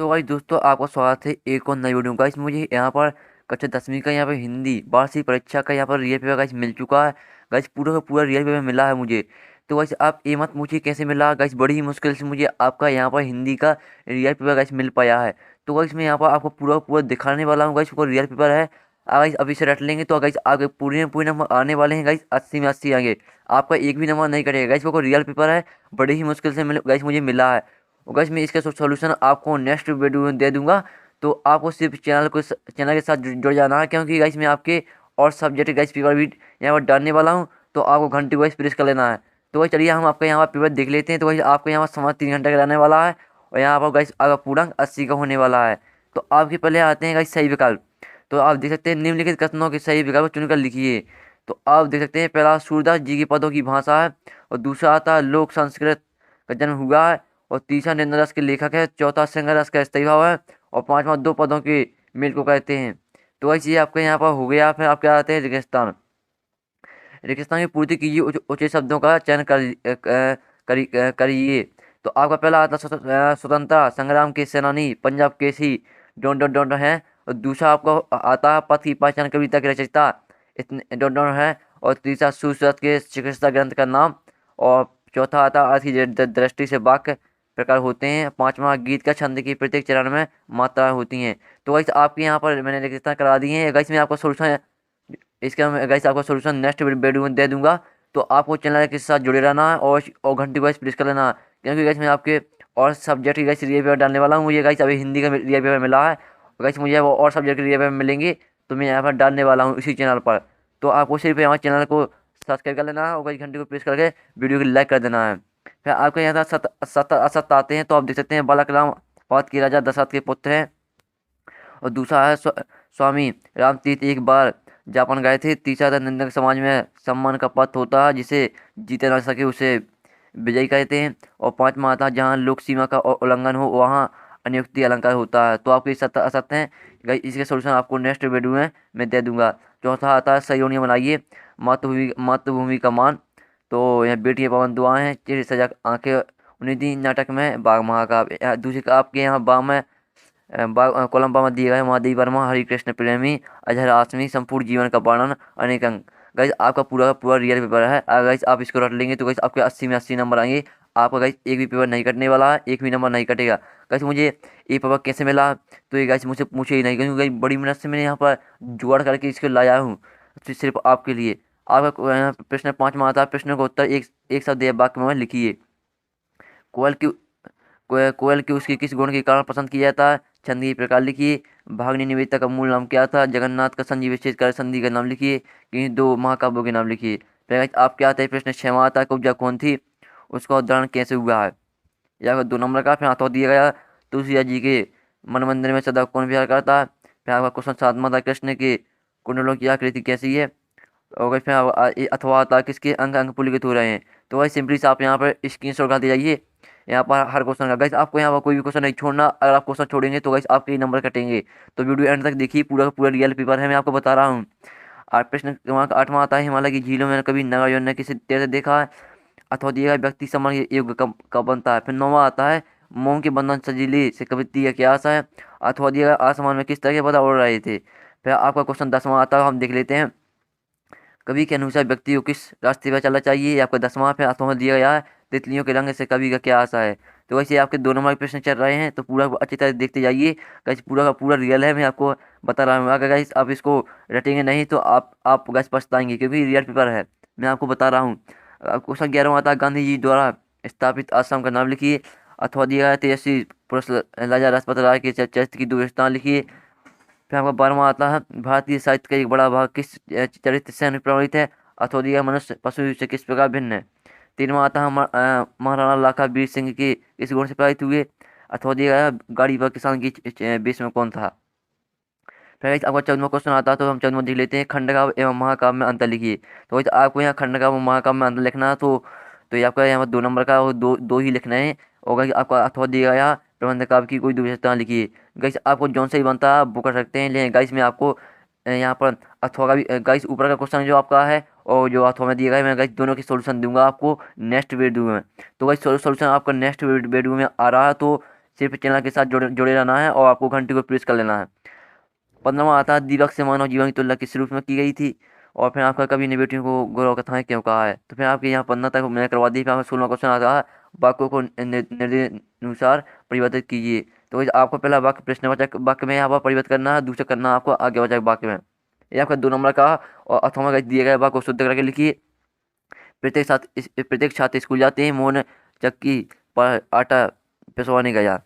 तो भाई दोस्तों, आपका स्वागत है एक और नई वीडियो। गाइस मुझे यहाँ पर कक्षा 10वीं का यहाँ पर हिंदी वार्षिक परीक्षा का यहाँ पर रियल पेपर गाइस मिल चुका है। गाइस पूरा का पूरा रियल पेपर मिला है मुझे। तो गाइस आप ये मत मुझे कैसे मिला। गाइस बड़ी ही मुश्किल से मुझे आपका यहाँ पर हिंदी का रियल पेपर गाइस मिल पाया है। तो गाइस मैं यहाँ पर आपको पूरा पूरा दिखाने वाला हूँ। गाइस वो रियल पेपर है। गाइस अभी से रट लेंगे तो गाइस आगे पूरे में पूरे नंबर आने वाले हैं। गाइस 80 में 80 आएंगे। आपका एक भी नंबर नहीं कटेगा। गाइस वो रियल पेपर है, बड़ी ही मुश्किल से गाइस मुझे मिला है। और गाइस मैं इसका सोल्यूशन आपको नेक्स्ट वीडियो में दे दूंगा। तो आपको सिर्फ चैनल के साथ जुड़ जाना है, क्योंकि गाइस मैं आपके और सब्जेक्ट गाइस पेपर भी यहाँ पर डालने वाला हूँ। तो आपको घंटे वाइस प्रेस कर लेना है। तो गाइस चलिए हम आपका यहाँ पर पेपर देख लेते हैं। तो गाइस आपको यहाँ पर समय 3 घंटे का रहने वाला है। और यहाँ पर गाइस आपका पूर्णांक 80 का होने वाला है। तो आपके पहले आते हैं गाइस सही विकल्प। तो आप देख सकते हैं निम्नलिखित कथनों के सही विकल्प चुनकर लिखिए। तो आप देख सकते हैं पहला सूरदास जी के पदों की भाषा है। और दूसरा आता है लोक संस्कृत का जन्म हुआ है। और तीसरा निम्न रस के लेखक है। चौथा सिंह रस का स्थायी भाव है। और पांचवा दो पदों के मेल को कहते हैं। तो वैसे ये आपके यहाँ पर हो गया। फिर आप क्या आते हैं रेगिस्तान। रेगिस्तान की पूर्ति कीजिए, उचित शब्दों का चयन करिए। तो आपका पहला आता स्वतंत्रता संग्राम के सेनानी पंजाब केसरी डॉन डॉन डॉन है। और दूसरा आपको आता है पथ की पहचान कविता के रचयिता इतने डॉन डॉन है। और तीसरा सुश्रुत के चिकित्सा ग्रंथ का नाम। और चौथा आता अर्थ की दृष्टि से वाक्य प्रकार होते हैं। पांचवा गीत का छंद की प्रत्येक चरण में मात्राएं होती हैं। तो गाइस आपके यहाँ पर मैंने रेगिस्तान करा दी है। गाइस मैं आपको सोल्यूशन इसका मैं गाइस आपको सोल्यूशन नेक्स्ट वीडियो में दे दूंगा। तो आपको चैनल के साथ जुड़े रहना है और घंटी वाइस प्रेस कर लेना है, क्योंकि गाइस मैं आपके और सब्जेक्ट की गाइस रियल पेपर डालने वाला हूँ। मुझे गाइस अभी हिंदी का रियल पेपर मिला है। गाइस मुझे वो और सब्जेक्ट के रियल पेपर मिलेंगे। तो मैं यहाँ पर डालने वाला हूँ इसी चैनल पर। तो आपको सिर्फ हमारे चैनल को सब्सक्राइब कर लेना है और गाइस घंटी को प्रेस करके वीडियो को लाइक कर देना है। फिर आपके यहाँ असत आते हैं। तो आप देख सकते हैं बाला कलाम पात के राजा दशरथ के पुत्र हैं। और दूसरा है स्वामी रामतीर्थ एक बार जापान गए थे। तीसरा था निंदक समाज में सम्मान का पद होता है, जिसे जीते ना सके उसे विजयी कहते हैं। और पांचवा आता है जहाँ लोक सीमा का उल्लंघन हो वहाँ अनियुक्ति अलंकार होता है। तो आपके सत्य असत्य हैं। गाइस इसके सोल्यूशन आपको नेक्स्ट वीडियो में मैं दे दूंगा। चौथा आता है सही बनाइए मातृभूमि का मान। तो यहाँ बेटियां पवन दुआएं हैं चिर सजा आंखें 19 नाटक में बाघ महाकाव्य। दूसरी का आपके यहाँ बाघ में कोलंबा में दिए गए महादेवी वर्मा हरि कृष्ण प्रेमी अजहर आसमी संपूर्ण जीवन का वर्णन अनेक अंक। गाइस आपका पूरा का पूरा रियल पेपर है। अगर गाइस आप इसको रट लेंगे तो गाइस आपके 80 में 80 नंबर आएंगे। आपका गाइस एक भी पेपर नहीं कटने वाला है, एक भी नंबर नहीं कटेगा। गाइस मुझे ये पेपर कैसे मिला तो ये गाइस मुझसे पूछे ही नहीं, क्योंकि गाइस बड़ी मेहनत से मैंने यहाँ पर जुगाड़ करके इसको लाया हूँ सिर्फ आपके लिए। आपका प्रश्न 5 आता है। प्रश्न का उत्तर एक शब्द या वाक्य में लिखिए। कोयल की कोयल की उसके किस गुण के कारण पसंद किया जाता है। छंद के प्रकार लिखिए। भागनी निवेदिता का मूल नाम क्या था। जगन्नाथ का संधि विच्छेद कर संधि का नाम लिखिए। कि दो महाकाव्यों के नाम लिखिए। फिर आप क्या आता है प्रश्न 6 आता है कुब्जा कौन थी, उसका उदाहरण कैसे हुआ है। या 2 नंबर का फिर हाथों दिया गया तुलसीदास जी के मन मंदिर में सदा कौन विहार करता है। फिर आपका क्वेश्चन 7 था कृष्ण के कुंडलों की आकृति कैसी है। और फिर अथवा आता है किसके अंग अंग पुलिकित हो रहे हैं। तो भाई सिंपली से आप यहाँ पर स्क्रीन शॉट करते जाइए। यहाँ पर हर क्वेश्चन का गाइस आपको यहाँ पर कोई भी क्वेश्चन नहीं छोड़ना। अगर आप क्वेश्चन छोड़ेंगे तो गाइस आपके ही नंबर कटेंगे। तो वीडियो एंड तक देखिए, पूरा का पूरा रियल पेपर है, मैं आपको बता रहा हूँ। आठ प्रश्न क्रमांक 8वां आता है हिमालय की झीलों में कभी नगर योजना किसी तैरते देखा है। अथवा दिया गया व्यक्ति समान योग कब बनता है। फिर 9वां आता है मोम के बंधन सजीले से कविता का क्या आशा है। अथवा दिया गया आसमान में किस तरह के बादल उड़ रहे थे। फिर आपका क्वेश्चन 10वां आता है, हम देख लेते हैं। कवि के अनुसार व्यक्ति को किस रास्ते पर चलना चाहिए। ये आपका 10वां पे हाथों में दिया गया है। तितलियों के रंग से कवि का क्या आशा है। तो वैसे आपके 2 नंबर के प्रश्न चल रहे हैं। तो पूरा अच्छी तरह देखते जाइए। गाइस पूरा का पूरा रियल है, मैं आपको बता रहा हूँ। अगर गाइस आप इसको रटेंगे नहीं तो आप गाइस पछताएंगे, क्योंकि रियल पेपर है, मैं आपको बता रहा हूँ। क्वेश्चन 11वां आता है गांधी जी द्वारा स्थापित आश्रम का नाम लिखिए। अथवा दिया है तेजस्वी पुरुष राजा राजपत राय के चरित्र की 2 विशेषताएं लिखिए। फिर आपका 12वां आता है भारतीय साहित्य का एक बड़ा भाग किस चरित्र से अनुप्राणित है। अथवा दिया मनुष्य पशु से किस प्रकार भिन्न है। 13वां आता है महाराणा लाखा वीर सिंह के इस गुण से प्रभावित हुए। अथवा दिया गया गाड़ी पर किसान की बेच में कौन था। फिर गाइस आपका 14वां क्वेश्चन आता है। तो हम 14वां देख लेते हैं खंडकाव्य एवं महाकाव्य में अंतर लिखिए। तो गाइस आपको यहाँ खंडकाव्य और महाकाव्य में अंतर लिखना है। तो ये आपका यहाँ पर 2 नंबर का और दो ही लिखना है। और गाइस आपका अथवा दिया गया प्रबंध काव्य की कोई 2 विशेषता लिखिए। गाइस आपको जौन से ही बनता है आप वो कर सकते हैं, लेकिन गाइस मैं आपको यहाँ पर अथवा का भी गाइस ऊपर का क्वेश्चन जो आपका है और जो अथवा में दिया गया है, मैं गाइस दोनों की सोल्यूशन दूंगा आपको नेक्स्ट वीडियो में। तो गाइस सोल्यूशन आपका नेक्स्ट वीडियो में आ रहा है। तो सिर्फ चैनल के साथ जुड़े रहना है और आपको घंटी को प्रेस कर लेना है। 15वां आता है दीपक से मानव जीवन की तुलना किस रूप में की गई थी। और फिर आपका कभी ने बेटियों को गौरव कथाएं क्यों कहा है। तो फिर आपके यहाँ 15 तक मैंने करवा दी। फिर आपका 16वां क्वेश्चन आता है वाक्यों को निर्देशानुसार परिवर्तित कीजिए। तो आपको पहला वाक्य प्रश्नवाचक वाक्य में यहाँ पर परिवर्तित करना है, दूसरा करना है आपको आज्ञावाचक वाक्य में। ये आपका 2 नंबर का। और अथवा दिए गए वाक्य को शुद्ध करके लिखिए। प्रत्येक छात्र स्कूल जाते हैं, मोहन चक्की पर आटा पिसवाने गया।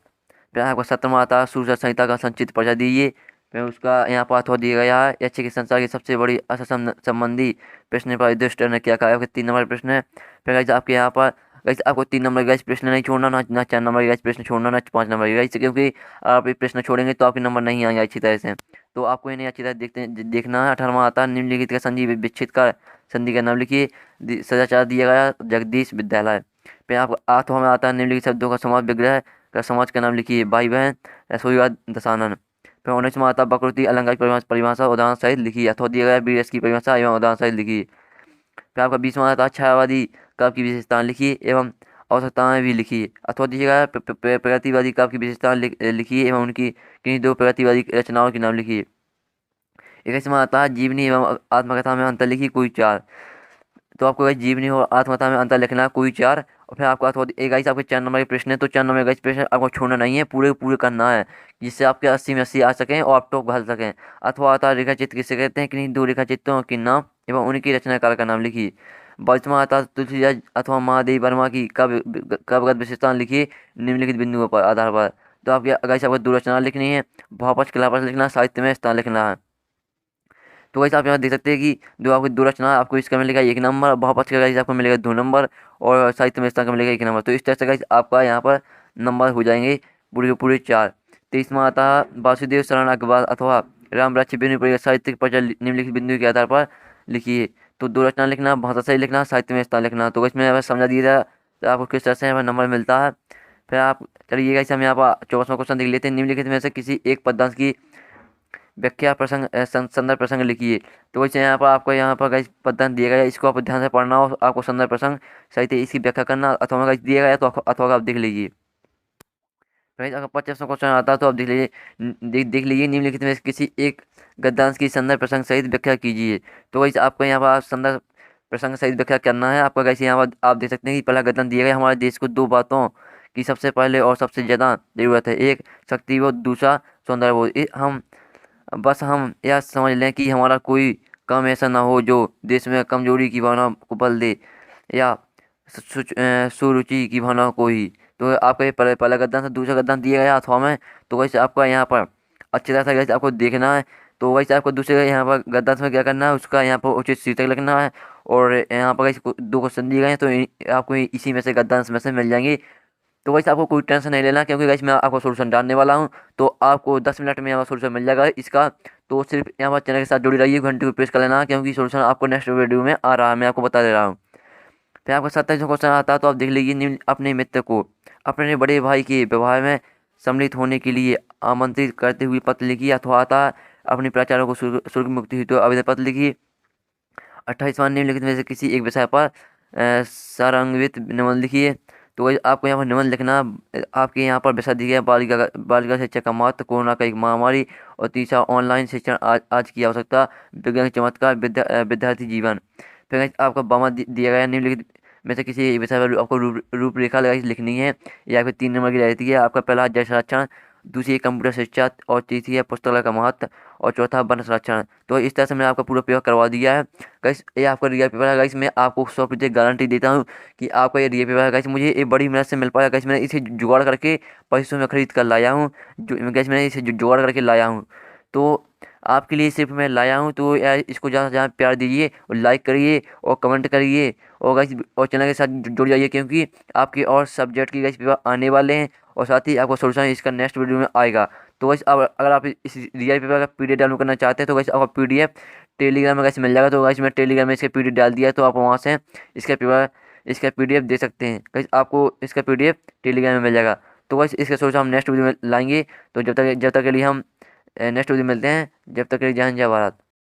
फिर आपका 17वां आता है सूर्य संहिता का संक्षिप्त परिचय दीजिए। फिर उसका यहाँ पर अथवा दिया गया है अच्छे के संसार की सबसे बड़ी संबंधी प्रश्न पर युधिष्ठिर ने क्या कहा है। 3 नंबर प्रश्न है। फिर गाइस आपके यहाँ पर गाइस आपको 3 नंबर का प्रश्न नहीं छोड़ना, ना 4 नंबर का प्रश्न छोड़ना, ना 5 नंबर का, क्योंकि आप ये प्रश्न छोड़ेंगे तो आपके नंबर नहीं आएंगे अच्छी तरह से। तो आपको इन्हें अच्छी तरह देखना है। 18वां आता है निम्नलिखित का संधि विच्छेद का संधि का नाम लिखिए। सदाचार दिया गया जगदीश विद्यालय। फिर आपको 8वां में आता है निम्नलिखित शब्दों का समाज विग्रह का समाज का नाम लिखिए। भाई बहन रसोईवाद दशानन। फिर 19वां आता है प्रकृति अलंकार परिभाषा उदाहरण सहित लिखिए। अथवा दिया गया बीएस की परिभाषा एवं उदाहरण सहित लिखिए। फिर आपका 20वां आता है छायावादी काव्य की विशेषताएं लिखिए एवं आवश्यकताएं भी लिखिए। अथवा दिया गया प्रगतिवादी काव्य की विशेषताएं लिखिए एवं उनकी किन्हीं 2 प्रगतिवादी रचनाओं के नाम लिखिए। 21वां आता है जीवनी एवं आत्मकथा में अंतर लिखिए कोई 4। तो आपको गाइस जीवनी और आत्मकथा में अंतर लिखना है कोई 4। और फिर आपका अथवा गाइस आपके 4 नंबर के प्रश्न है, तो 4 नंबर का प्रश्न आपको छोड़ना नहीं है, पूरे पूरे करना है जिससे आपके 80 में 80 आ सकें और आप टॉप भर सकें। अथवा आता है रेखा चित्र किसे कहते हैं, किन्हीं 2 रेखा चित्रों के नाम एवं उनकी रचनाकार का नाम लिखिए। 22वां आता है तुलसीदास अथवा महादेवी वर्मा की काव्यगत विशेषताएं लिखिए निम्नलिखित बिंदुओं पर आधार पर। तो आपके गाइस आपको 2 रचना लिखनी है, भावपक्ष कलापक्ष लिखना, साहित्य में स्थान लिखना है। तो वैसे आप यहाँ देख सकते हैं कि जो आपकी 2 रचना आपको इसका मिलेगा 1 नंबर, भावपक्ष का गाइस आपको मिलेगा 2 नंबर और साहित्य में इसका मिलेगा 1 नंबर। तो इस तरह से गाइस आपका यहाँ पर नंबर हो जाएंगे पूरे के पूरे 4। 23वां आता है वासुदेव शरण अग्रवाल अथवा राम वृक्ष बिंदु पर साहित्यिक परिचय निम्नलिखित बिंदु के आधार पर लिखिए। तो 2 रचना लिखना, भाषा सही लिखना, साहित्य में स्थान लिखना। तो इसमें यहाँ पर समझा दिया जाए तो आपको किस तरह से यहाँ पर नंबर मिलता है। फिर आप चलिए गाइस हम यहाँ पर 24वां क्वेश्चन देख लेते हैं। निम्नलिखित में से किसी एक पदांश की व्याख्या प्रसंग संदर्भ प्रसंग लिखिए। तो वैसे यहाँ पर आपको यहाँ पर गाइस पद्धति दिया गया है, इसको आप ध्यान से पढ़ना हो, आपको संदर्भ प्रसंग सहित इसकी व्याख्या करना। अथवा गाइस दिया गया है तो अथवा का आप देख लीजिए। गाइस अगर 50वां क्वेश्चन आता है तो आप देख लीजिए, देख लीजिए निम्नलिखित में से किसी एक गद्यांश की संदर्भ प्रसंग सहित व्याख्या कीजिए। तो वैसे आपको यहाँ पर संदर्भ प्रसंग सहित व्याख्या करना है। आपका गाइस यहाँ पर आप देख सकते हैं कि पहला गद्यांश दिया गया हमारे देश को 2 बातों की सबसे पहले और सबसे ज़्यादा जरूरत है, एक शक्तिबोध, दूसरा सौंदर्यबोध। हम यह समझ लें कि हमारा कोई काम ऐसा ना हो जो देश में कमजोरी की भावना को बल दे या सुरुचि की भावना को ही। तो आपका ये पहला गद्यांश, दूसरा गद्यांश दिया गया अथवा में। तो वैसे आपका यहाँ पर अच्छी तरह से वैसे आपको देखना है। तो वैसे आपको दूसरे यहाँ पर गद्यांश में क्या करना है, उसका यहाँ पर उचित शीर्षक लिखना है। और यहाँ पर 2 क्वेश्चन दिए गए हैं तो आपको इसी में से गद्यांश में से मिल जाएंगे। तो वैसे आपको कोई टेंशन नहीं लेना, क्योंकि गाइस मैं आपको सोल्यूशन डालने वाला हूँ। तो आपको 10 मिनट में यहाँ सोल्यूशन मिल जाएगा इसका। तो सिर्फ यहाँ पर चैनल के साथ जुड़ी रहिए, घंटे को प्रेस कर लेना, क्योंकि सोल्यूशन आपको नेक्स्ट वीडियो में आ रहा है, मैं आपको बता दे रहा हूँ। फिर आपका 27वां क्वेश्चन आता है तो आप देख लीजिए, निम्न अपने मित्र को अपने बड़े भाई के विवाह में सम्मिलित होने के लिए आमंत्रित करते हुए पत्र लिखिए। अथवा आता है अपने प्राचार्यों को शुल्क मुक्ति हेतु आवेदन पत्र लिखिए। 28वां निम्नलिखित में से किसी एक विषय पर सारांवित निबंध लिखिए। तो आपको यहाँ पर निबंध लिखना, आपके यहाँ पर विषय दिया गया बालिका शिक्षा का महत्व, कोरोना का एक महामारी, और तीसरा ऑनलाइन शिक्षण आज की आवश्यकता, विज्ञान चमत्कार, विद्यार्थी जीवन। फिर आपका बामा दिया गया निम्नलिखित में से किसी विषय पर आपको रूपरेखा लिखनी है। या फिर 3 नंबर की रहती है। आपका पहला जल संरक्षण, दूसरी कंप्यूटर शिक्षा, और तीसरी है पुस्तकालय का महत्व, और चौथा वन संरक्षण। तो इस तरह से मैंने आपका पूरा पेपर करवा दिया है गाइस। ये आपका रियल पेपर है गाइस। मैं आपको 100% गारंटी देता हूँ कि आपका ये रियल पेपर है गाइस। मुझे ये बड़ी मेहनत से मिल पाया गाइस। मैंने इसे जुगाड़ करके पैसों में खरीद कर लाया हूँ, जो गाइस मैंने इसे जुगाड़ करके लाया हूँ। तो आपके लिए सिर्फ मैं लाया हूँ। तो यार इसको ज़्यादा से ज़्यादा प्यार दीजिए और लाइक करिए और कमेंट करिए और गाइस और चैनल के साथ जुड़ जाइए, क्योंकि आपके और सब्जेक्ट की गाइस पेपर आने वाले हैं और साथ ही आपको सोल्यूशन इसका नेक्स्ट वीडियो में आएगा। तो वैसे अब अगर आप इस रियल पेपर का पीडीएफ डाउनलोड करना चाहते हैं तो वैसे आपको पीडीएफ टेलीग्राम में कैसे मिल जाएगा। तो वैसे मैं टेलीग्राम में इसका पीडीएफ डाल दिया है, तो आप वहाँ से इसका पीडीएफ दे सकते हैं। वैसे आपको इसका पीडीएफ टेलीग्राम में मिल जाएगा। तो वैसे इसका सोल्यूशन हम नेक्स्ट वीडियो में लाएंगे। तो जब तक के लिए हम नेक्स्ट वीडियो मिलते हैं। जब तक के लिए जय हिंद जय भारत।